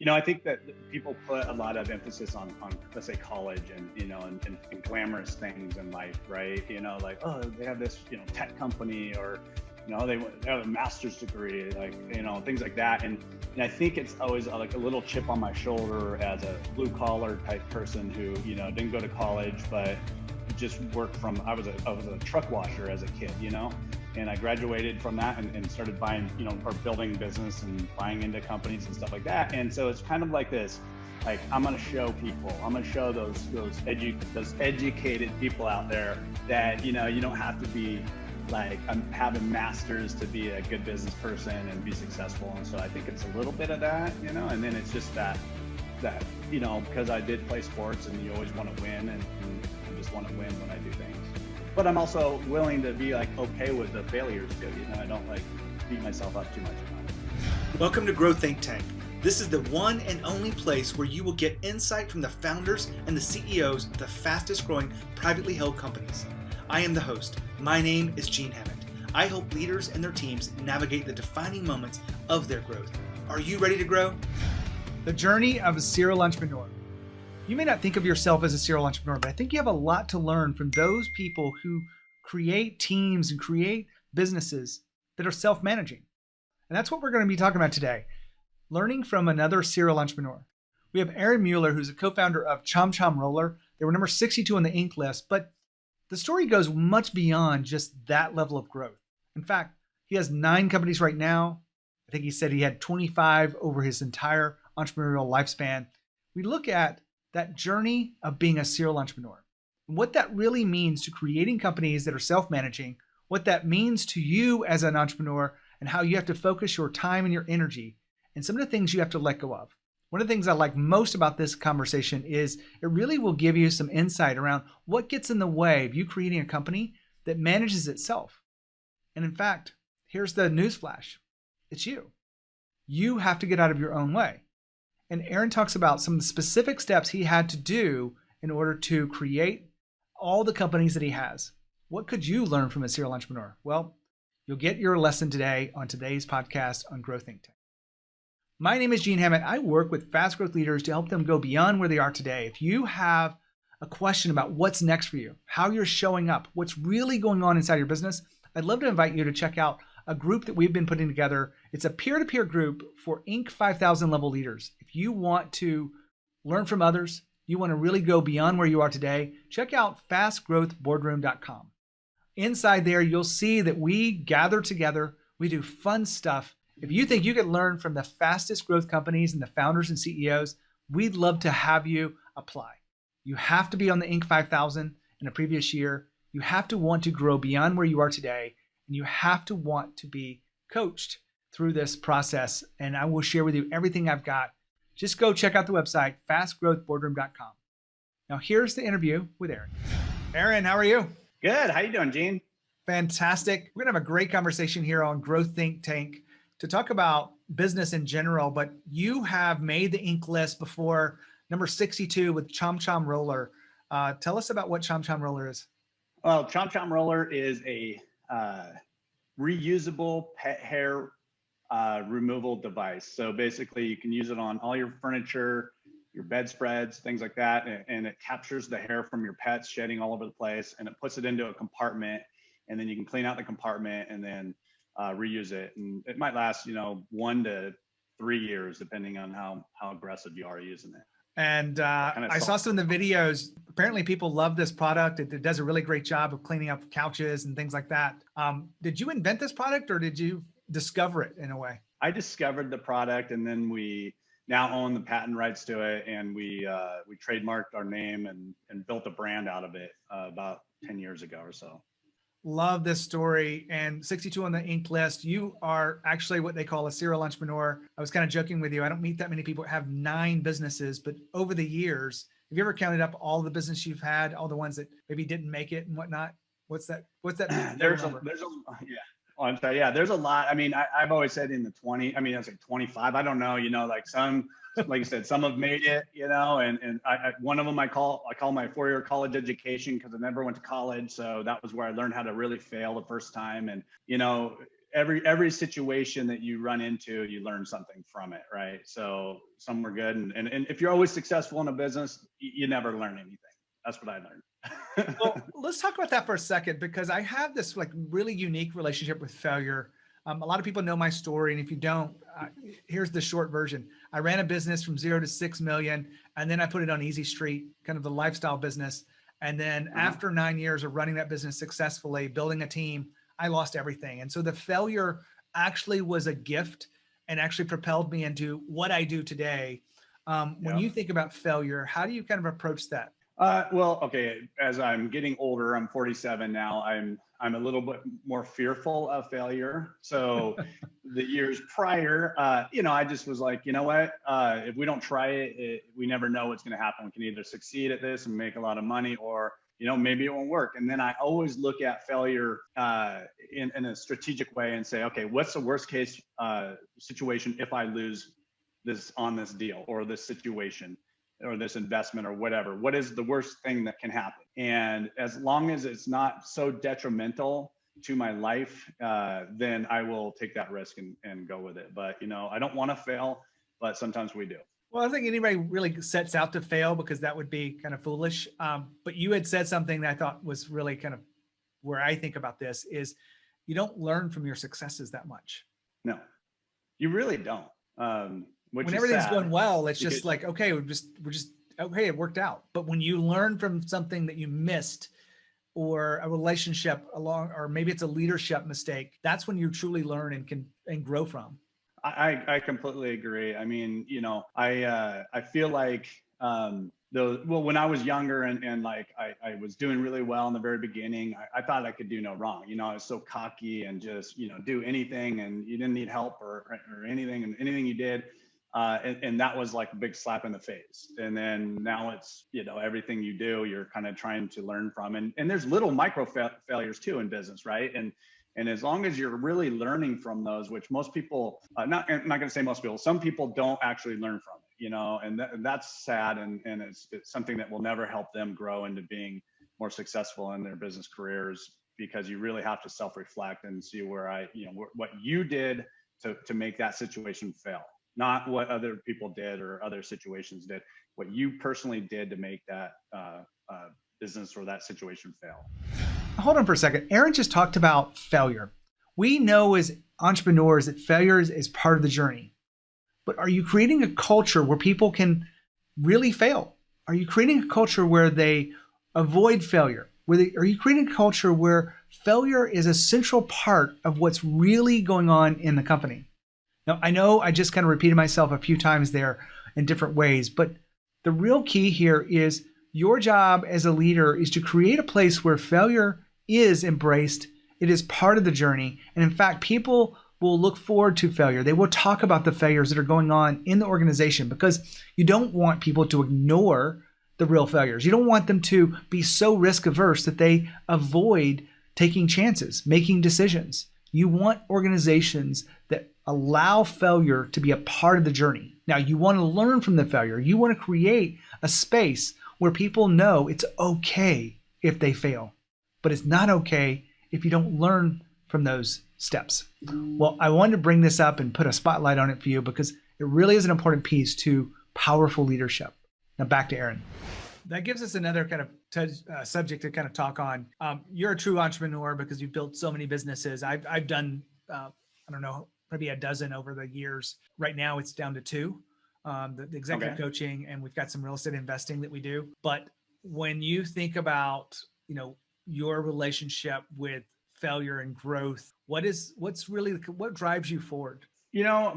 I think that people put a lot of emphasis on let's say college and glamorous things in life, right? Like, oh, they have this, tech company, or, they have a master's degree, like, things like that. And I think it's always like a little chip on my shoulder as a blue collar type person who, didn't go to college, but just worked from, I was a truck washer as a kid, and I graduated from that and started buying, or building business and buying into companies and stuff like that. And so it's kind of like this, like, I'm going to show people, I'm going to show those educated people out there that, you don't have to be like, I'm having masters to be a good business person and be successful. And so I think it's a little bit of that, and then it's just that, because I did play sports and you always want to win and you just want to win when I do things. But I'm also willing to be like okay with the failures too. I don't like beat myself up too much about it. Welcome to Grow Think Tank. This is the one and only place where you will get insight from the founders and the CEOs of the fastest growing privately held companies. I am the host. My name is Gene Hammett. I help leaders and their teams navigate the defining moments of their growth. Are you ready to grow? The journey of a serial entrepreneur. You may not think of yourself as a serial entrepreneur, but I think you have a lot to learn from those people who create teams and create businesses that are self-managing. And that's what we're going to be talking about today, learning from another serial entrepreneur. We have Aaron Muller, who's a co-founder of ChomChom Roller. They were number 62 on the Inc. list, but the story goes much beyond just that level of growth. In fact, he has 9 companies right now. I think he said he had 25 over his entire entrepreneurial lifespan. We look at that journey of being a serial entrepreneur, and what that really means to creating companies that are self-managing, what that means to you as an entrepreneur, and how you have to focus your time and your energy, and some of the things you have to let go of. One of the things I like most about this conversation is it really will give you some insight around what gets in the way of you creating a company that manages itself. And in fact, here's the newsflash. It's you. You have to get out of your own way. And Aaron talks about some of the specific steps he had to do in order to create all the companies that he has. What could you learn from a serial entrepreneur? Well, you'll get your lesson today on today's podcast on Grow Think Tank. My name is Gene Hammett. I work with fast growth leaders to help them go beyond where they are today. If you have a question about what's next for you, how you're showing up, what's really going on inside your business, I'd love to invite you to check out a group that we've been putting together. It's a peer-to-peer group for Inc. 5000 level leaders. If you want to learn from others, you want to really go beyond where you are today, check out fastgrowthboardroom.com. Inside there, you'll see that we gather together, we do fun stuff. If you think you could learn from the fastest growth companies and the founders and CEOs, we'd love to have you apply. You have to be on the Inc. 5000 in a previous year. You have to want to grow beyond where you are today, and you have to want to be coached through this process. And I will share with you everything I've got. Just go check out the website, fastgrowthboardroom.com. Now here's the interview with Aaron. Aaron, how are you? Good. How you doing, Gene? Fantastic. We're going to have a great conversation here on Grow Think Tank to talk about business in general, but you have made the Inc. list before, number 62 with ChomChom Roller. Tell us about what ChomChom Roller is. Well, ChomChom Roller is a reusable pet hair removal device. So basically you can use it on all your furniture, your bedspreads, things like that. And it captures the hair from your pets shedding all over the place, and it puts it into a compartment, and then you can clean out the compartment and then reuse it. And it might last, 1 to 3 years, depending on how aggressive you are using it. And I saw some of the videos. Apparently people love this product. It does a really great job of cleaning up couches and things like that. Did you invent this product, or did you discover it in a way? I discovered the product, and then we now own the patent rights to it. And we trademarked our name and built a brand out of it about 10 years ago or so. Love this story. And 62 on the Inc. list. You are actually what they call a serial entrepreneur. I was kind of joking with you. I don't meet that many people who have 9 businesses, but over the years, have you ever counted up all the business you've had, all the ones that maybe didn't make it and whatnot? What's that? There's a lot. I mean, I've always said in the 20, I was like 25. I don't know, like some, like you said, some have made it, and one of them I call my 4-year college education, because I never went to college. So that was where I learned how to really fail the first time. And, every situation that you run into, you learn something from it, right? So some were good, and if you're always successful in a business, you never learn anything. That's what I learned. Well, let's talk about that for a second, because I have this like really unique relationship with failure. A lot of people know my story, and if you don't, here's the short version. I ran a business from 0 to 6 million, and then I put it on Easy Street, kind of the lifestyle business. And then after 9 years of running that business successfully, building a team, I lost everything. And so the failure actually was a gift and actually propelled me into what I do today. When you think about failure, how do you kind of approach that? Well, okay. As I'm getting older, I'm 47 now. I'm a little bit more fearful of failure. So the years prior, I just was like, you know what? If we don't try it, we never know what's going to happen. We can either succeed at this and make a lot of money, or maybe it won't work. And then I always look at failure in a strategic way and say, okay, what's the worst case situation if I lose this on this deal or this situation or this investment or whatever? What is the worst thing that can happen? And as long as it's not so detrimental to my life, then I will take that risk and go with it. But, I don't want to fail, but sometimes we do. Well, I don't think anybody really sets out to fail, because that would be kind of foolish. But you had said something that I thought was really kind of where I think about this is you don't learn from your successes that much. No, you really don't. When everything's going well, it's just like, okay, we're just okay, it worked out. But when you learn from something that you missed, or a relationship or maybe it's a leadership mistake, that's when you truly learn and grow from. I completely agree. I mean, I feel like when I was younger and like I was doing really well in the very beginning, I thought I could do no wrong. I was so cocky and just do anything, and you didn't need help or anything, and anything you did. And that was like a big slap in the face. And then now it's, everything you do, you're kind of trying to learn from. And there's little micro failures too in business, right? And as long as you're really learning from those, which most people, I'm not going to say most people, some people don't actually learn from it, and that's sad. And it's something that will never help them grow into being more successful in their business careers, because you really have to self-reflect and see what you did to make that situation fail. Not what other people did or other situations did, what you personally did to make that business or that situation fail. Hold on for a second. Aaron just talked about failure. We know as entrepreneurs that failure is part of the journey. But are you creating a culture where people can really fail? Are you creating a culture where they avoid failure? Are you creating a culture where failure is a central part of what's really going on in the company? Now, I know I just kind of repeated myself a few times there in different ways, but the real key here is your job as a leader is to create a place where failure is embraced. It is part of the journey. And in fact, people will look forward to failure. They will talk about the failures that are going on in the organization, because you don't want people to ignore the real failures. You don't want them to be so risk averse that they avoid taking chances, making decisions. You want organizations that allow failure to be a part of the journey. Now, you want to learn from the failure. You want to create a space where people know it's okay if they fail, but it's not okay if you don't learn from those steps. Well, I wanted to bring this up and put a spotlight on it for you, because it really is an important piece to powerful leadership. Now back to Aaron. That gives us another kind of subject to kind of talk on. You're a true entrepreneur because you've built so many businesses. I've done, I don't know, maybe a dozen over the years. Right now it's down to 2, the executive coaching, and we've got some real estate investing that we do. But when you think about, your relationship with failure and growth, what drives you forward?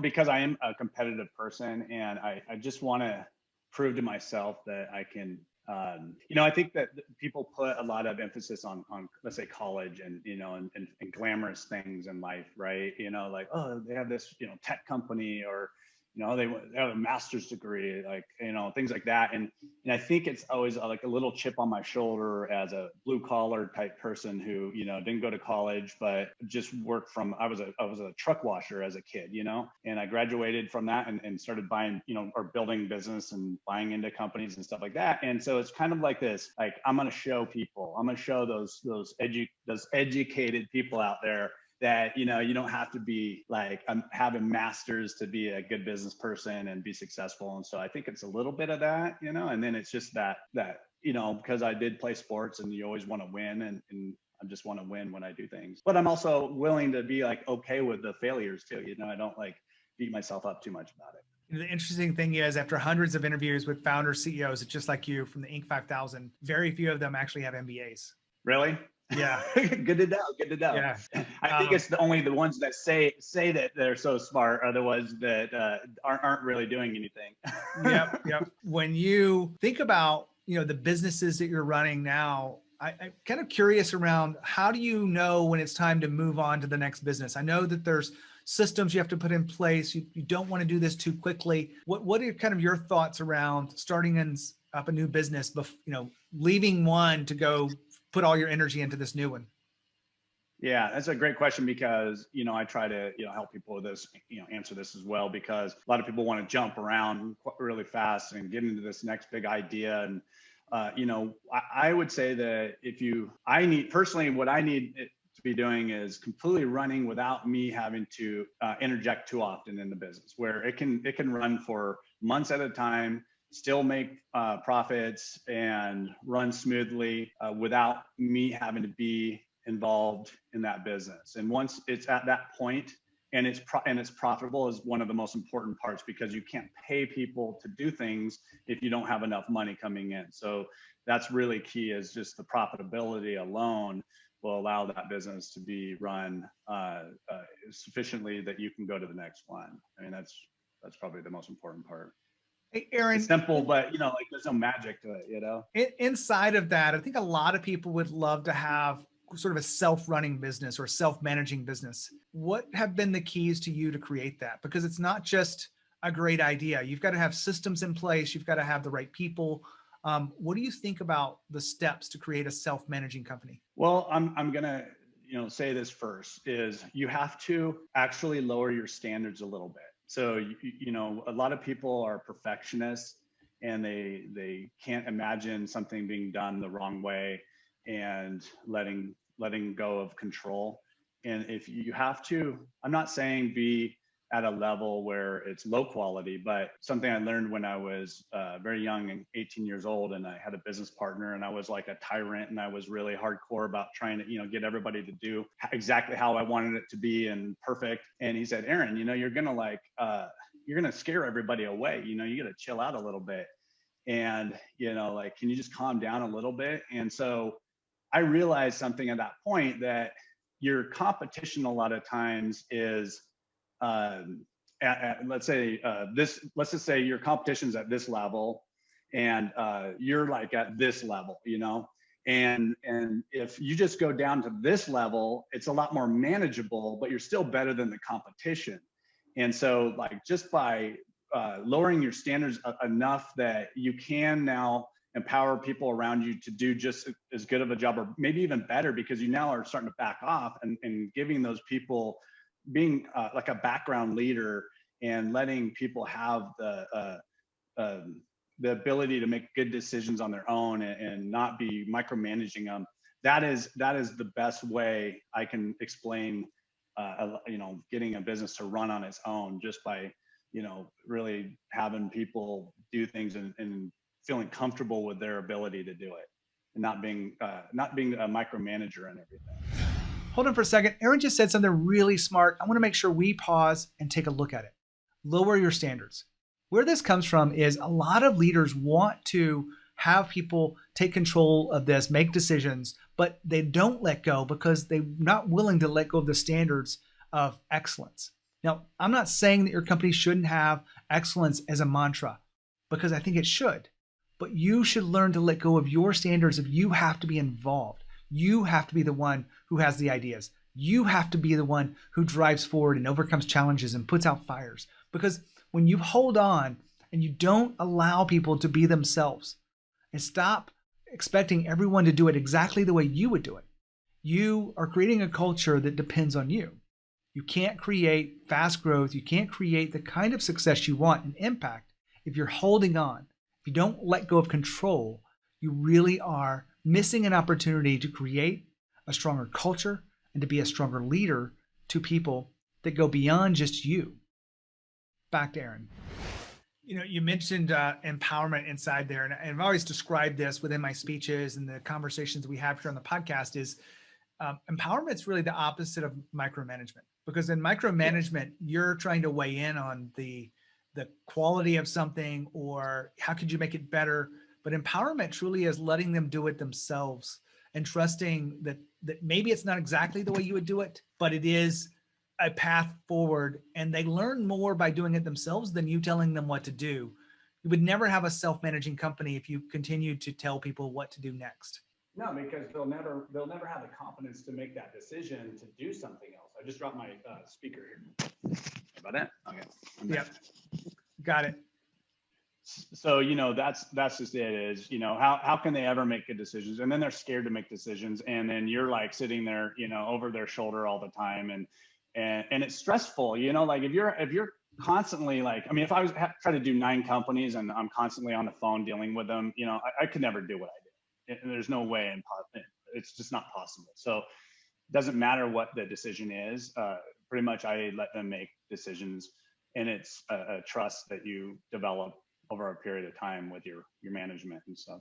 Because I am a competitive person, and I just want to prove to myself that I can, I think that people put a lot of emphasis on let's say college and, and glamorous things in life, right? Like, oh, they have this, tech company, or, they have a master's degree, like, things like that. And I think it's always like a little chip on my shoulder as a blue collar type person who, didn't go to college, but just worked from, I was a truck washer as a kid, and I graduated from that and started buying, or building business and buying into companies and stuff like that. And so it's kind of like this, like, I'm going to show those educated people out there that, you don't have to be like having masters to be a good business person and be successful. And so I think it's a little bit of that, and then it's just that, because I did play sports and you always want to win, and I just want to win when I do things. But I'm also willing to be like, okay with the failures too. I don't like beat myself up too much about it. The interesting thing is, after hundreds of interviews with founders, CEOs, just like you from the Inc. 5000, very few of them actually have MBAs. Really? Yeah. Good to know. Yeah. I think it's only the ones that say that they're so smart are the ones that aren't really doing anything. Yep. When you think about, the businesses that you're running now, I'm kind of curious around, how do you know when it's time to move on to the next business? I know that there's systems you have to put in place. You don't want to do this too quickly. What are kind of your thoughts around starting up a new business, leaving one to go put all your energy into this new one? Yeah, that's a great question, because, I try to, help people with this, answer this as well, because a lot of people want to jump around really fast and get into this next big idea. And, I would say that personally, what I need to be doing is completely running without me having to interject too often in the business, where it can run for months at a time, still make profits and run smoothly without me having to be involved in that business. And once it's at that point and it's profitable, is one of the most important parts, because you can't pay people to do things if you don't have enough money coming in. So that's really key, is just the profitability alone will allow that business to be run sufficiently that you can go to the next one. I mean, that's probably the most important part. Hey, Aaron, it's simple, but there's no magic to it. Inside of that, I think a lot of people would love to have sort of a self-running business or self-managing business. What have been the keys to you to create that? Because it's not just a great idea. You've got to have systems in place. You've got to have the right people. What do you think about the steps to create a self-managing company? Well, I'm gonna say this first, is you have to actually lower your standards a little bit. So a lot of people are perfectionists, and they can't imagine something being done the wrong way and letting go of control. And if you have to, I'm not saying be at a level where it's low quality, but something I learned when I was very young and 18 years old, and I had a business partner, and I was like a tyrant, and I was really hardcore about trying to, get everybody to do exactly how I wanted it to be and perfect. And he said, Aaron, you're gonna scare everybody away. You gotta chill out a little bit. And, can you just calm down a little bit? And so I realized something at that point, that your competition a lot of times is, let's just say your competition's at this level, and you're like at this level, and if you just go down to this level, it's a lot more manageable, but you're still better than the competition. And so just by lowering your standards enough that you can now empower people around you to do just as good of a job, or maybe even better, because you now are starting to back off and giving those people, being like a background leader, and letting people have the ability to make good decisions on their own and not be micromanaging them. That is the best way I can explain, getting a business to run on its own, just by, really having people do things and feeling comfortable with their ability to do it, and not being a micromanager and everything. Hold on for a second. Aaron just said something really smart. I want to make sure we pause and take a look at it. Lower your standards. Where this comes from is, a lot of leaders want to have people take control of this, make decisions, but they don't let go because they're not willing to let go of the standards of excellence. Now, I'm not saying that your company shouldn't have excellence as a mantra, because I think it should. But you should learn to let go of your standards of, you have to be involved. You have to be the one who has the ideas. You have to be the one who drives forward and overcomes challenges and puts out fires. Because when you hold on and you don't allow people to be themselves, and stop expecting everyone to do it exactly the way you would do it, you are creating a culture that depends on you. You can't create fast growth. You can't create the kind of success you want and impact if you're holding on. If you don't let go of control, you really are missing an opportunity to create a stronger culture and to be a stronger leader to people that go beyond just you. Back to Aaron. You mentioned empowerment inside there, and I've always described this within my speeches and the conversations we have here on the podcast is empowerment's really the opposite of micromanagement, because in micromanagement, you're trying to weigh in on the quality of something or how could you make it better. But empowerment truly is letting them do it themselves and trusting that maybe it's not exactly the way you would do it, but it is a path forward, and they learn more by doing it themselves than you telling them what to do. You would never have a self-managing company if you continue to tell people what to do next. No, because they'll never have the confidence to make that decision to do something else. I just dropped my speaker here. How about that? Okay. Yep. Got it. So, that's just it is, how can they ever make good decisions? And then they're scared to make decisions. And then you're like sitting there, over their shoulder all the time. And it's stressful, like if you're constantly like, I mean, if I was trying to do 9 companies and I'm constantly on the phone dealing with them, I could never do what I did. And there's no way it's just not possible. So it doesn't matter what the decision is. Pretty much I let them make decisions, and it's a trust that you develop over a period of time with your management and stuff.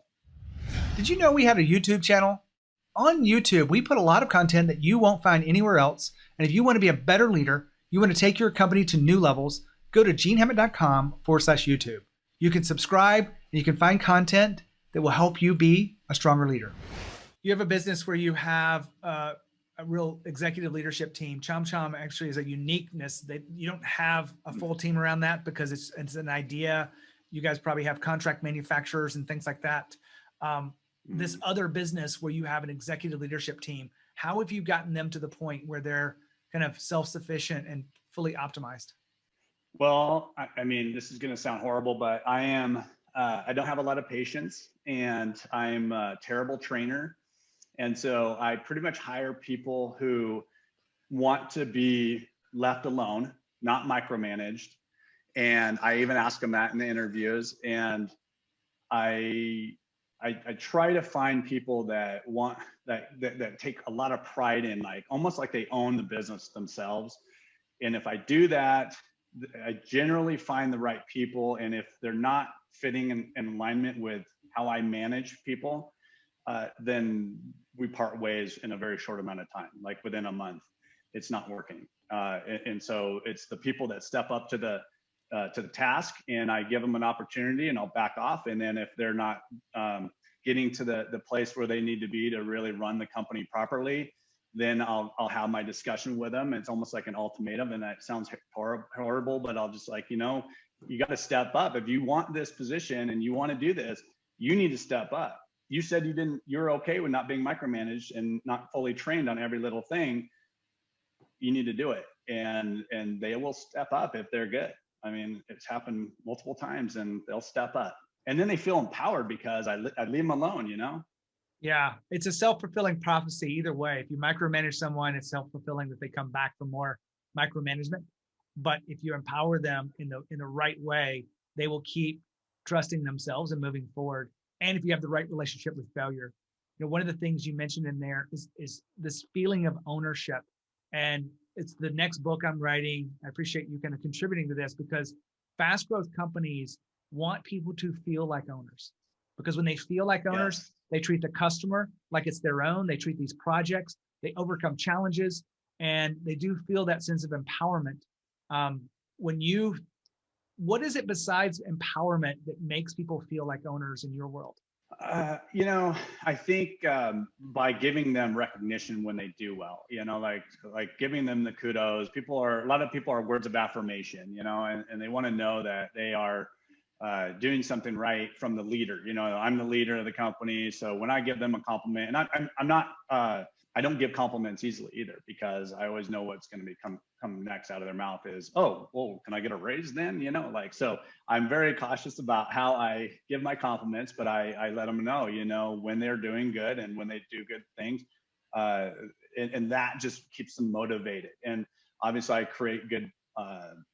Did you know we had a YouTube channel? On YouTube, we put a lot of content that you won't find anywhere else. And if you want to be a better leader, you want to take your company to new levels, go to genehammett.com/YouTube. You can subscribe and you can find content that will help you be a stronger leader. You have a business where you have a real executive leadership team. ChomChom actually is a uniqueness that you don't have a full team around that because it's an idea. You guys probably have contract manufacturers and things like that. This other business where you have an executive leadership team, how have you gotten them to the point where they're kind of self-sufficient and fully optimized? Well, I mean, this is going to sound horrible, but I don't have a lot of patience, and I'm a terrible trainer. And so I pretty much hire people who want to be left alone, not micromanaged. And I even ask them that in the interviews. And I try to find people that want that take a lot of pride in, like almost like they own the business themselves. And if I do that, I generally find the right people. And if they're not fitting in alignment with how I manage people, then we part ways in a very short amount of time, like within a month. It's not working. And so it's the people that step up to the task, and I give them an opportunity, and I'll back off. And then if they're not getting to the place where they need to be to really run the company properly, then I'll have my discussion with them. It's almost like an ultimatum, and that sounds horrible, but I'll just like, you got to step up. If you want this position and you want to do this, you need to step up. You said you're okay with not being micromanaged and not fully trained on every little thing. You need to do it. And they will step up if they're good. I mean, it's happened multiple times, and they'll step up. And then they feel empowered because I leave them alone, Yeah, it's a self-fulfilling prophecy either way. If you micromanage someone, it's self-fulfilling that they come back for more micromanagement. But if you empower them in the right way, they will keep trusting themselves and moving forward. And if you have the right relationship with failure, one of the things you mentioned in there is this feeling of ownership. And it's the next book I'm writing. I appreciate you kind of contributing to this, because fast growth companies want people to feel like owners, because when they feel like owners, yes, they treat the customer like it's their own. They treat these projects, they overcome challenges, and they do feel that sense of empowerment. What is it besides empowerment that makes people feel like owners in your world? I think by giving them recognition when they do well, like giving them the kudos. A lot of people are words of affirmation, and they want to know that they are doing something right from the leader. I'm the leader of the company, so when I give them a compliment, and I'm not, I don't give compliments easily either, because I always know what's going to be come next out of their mouth is, oh, well, can I get a raise then? So I'm very cautious about how I give my compliments, but I let them know, when they're doing good and when they do good things, and that just keeps them motivated. And obviously I create good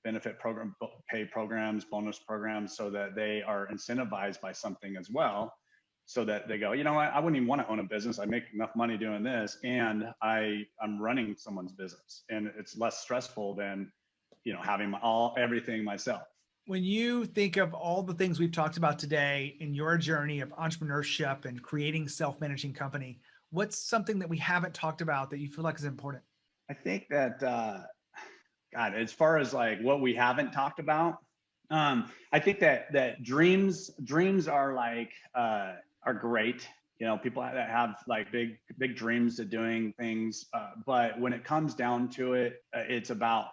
benefit program, pay programs, bonus programs, so that they are incentivized by something as well so that they go, you know what, I wouldn't even want to own a business. I make enough money doing this, and I'm running someone's business, and it's less stressful than, having everything myself. When you think of all the things we've talked about today in your journey of entrepreneurship and creating self-managing company, what's something that we haven't talked about that you feel like is important? I think that, God, as far as like what we haven't talked about, I think that dreams are like, are great. People that have like big dreams of doing things. But when it comes down to it, it's about,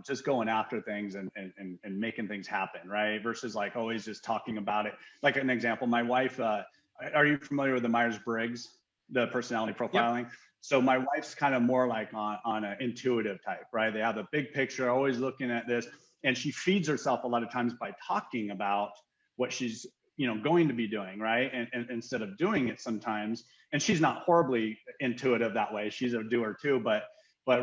just going after things and making things happen, right? Versus like always just talking about it. Like an example, my wife, are you familiar with the Myers-Briggs, the personality profiling? Yep. So my wife's kind of more like on an intuitive type, right? They have the big picture, always looking at this. And she feeds herself a lot of times by talking about what she's, going to be doing, right? And instead of doing it sometimes, and she's not horribly intuitive that way. She's a doer too, but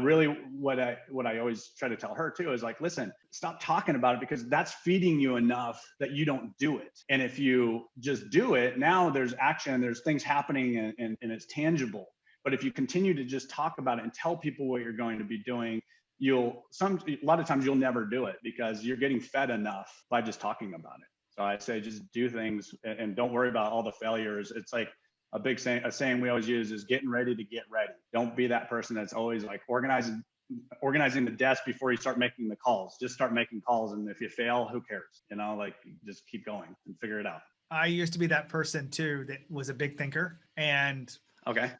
really what I always try to tell her too is like, listen, stop talking about it, because that's feeding you enough that you don't do it. And if you just do it, now there's action, there's things happening, and it's tangible. But if you continue to just talk about it and tell people what you're going to be doing, a lot of times you'll never do it, because you're getting fed enough by just talking about it. So I say just do things and don't worry about all the failures. It's like a saying we always use is getting ready to get ready. Don't be that person that's always like organizing the desk before you start making the calls. Just start making calls, and if you fail, who cares? Like just keep going and figure it out. I used to be that person too that was a big thinker, and okay.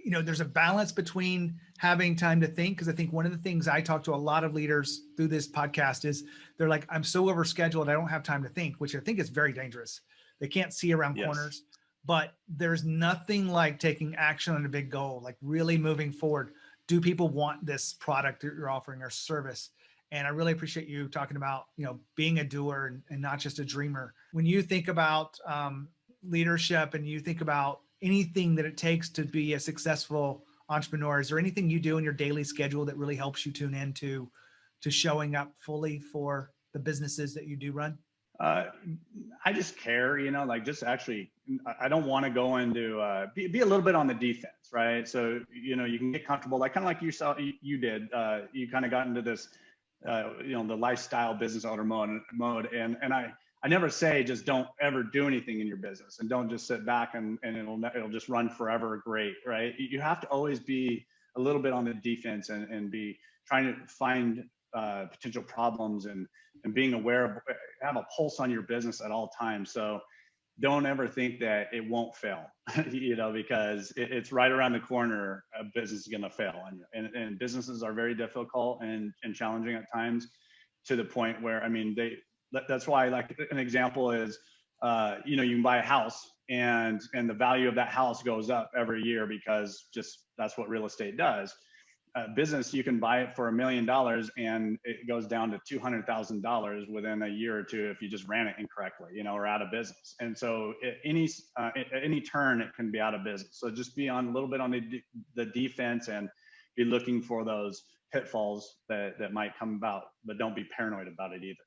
There's a balance between having time to think, because I think one of the things I talk to a lot of leaders through this podcast is they're like, I'm so overscheduled, I don't have time to think, which I think is very dangerous. They can't see around corners, but there's nothing like taking action on a big goal, like really moving forward. Do people want this product that you're offering or service? And I really appreciate you talking about, being a doer and not just a dreamer. When you think about leadership and you think about anything that it takes to be a successful entrepreneur, is there anything you do in your daily schedule that really helps you tune into showing up fully for the businesses that you do run? I just care, like just actually, I don't want to go into, be a little bit on the defense, right? So, you can get comfortable, like kind of like you did, you kind of got into this, the lifestyle business owner mode. And I never say just don't ever do anything in your business, and don't just sit back and it'll just run forever. Great, right? You have to always be a little bit on the defense and be trying to find potential problems and being aware of, have a pulse on your business at all times. So don't ever think that it won't fail, because it's right around the corner. A business is going to fail, and businesses are very difficult and challenging at times, to the point where, that's why, like an example is, you can buy a house and the value of that house goes up every year, because just that's what real estate does. Business, you can buy it for $1 million and it goes down to $200,000 within a year or two if you just ran it incorrectly, or out of business. And so at any turn, it can be out of business. So just be on a little bit on the defense and be looking for those pitfalls that might come about, but don't be paranoid about it either.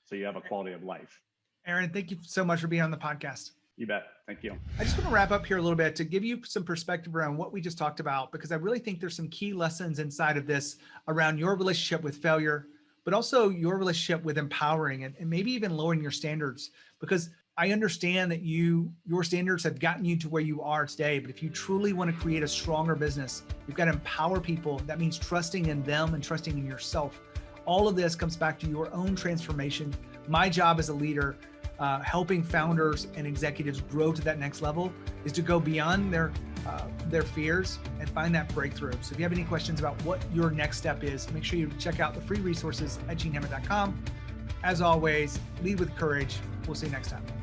So you have a quality of life. Aaron, thank you so much for being on the podcast. You bet. Thank you. I just want to wrap up here a little bit to give you some perspective around what we just talked about, because I really think there's some key lessons inside of this around your relationship with failure, but also your relationship with empowering and maybe even lowering your standards, because I understand that your standards have gotten you to where you are today. But if you truly want to create a stronger business, you've got to empower people. That means trusting in them and trusting in yourself. All of this comes back to your own transformation. My job as a leader, helping founders and executives grow to that next level, is to go beyond their fears and find that breakthrough. So if you have any questions about what your next step is, make sure you check out the free resources at genehammett.com. As always, lead with courage. We'll see you next time.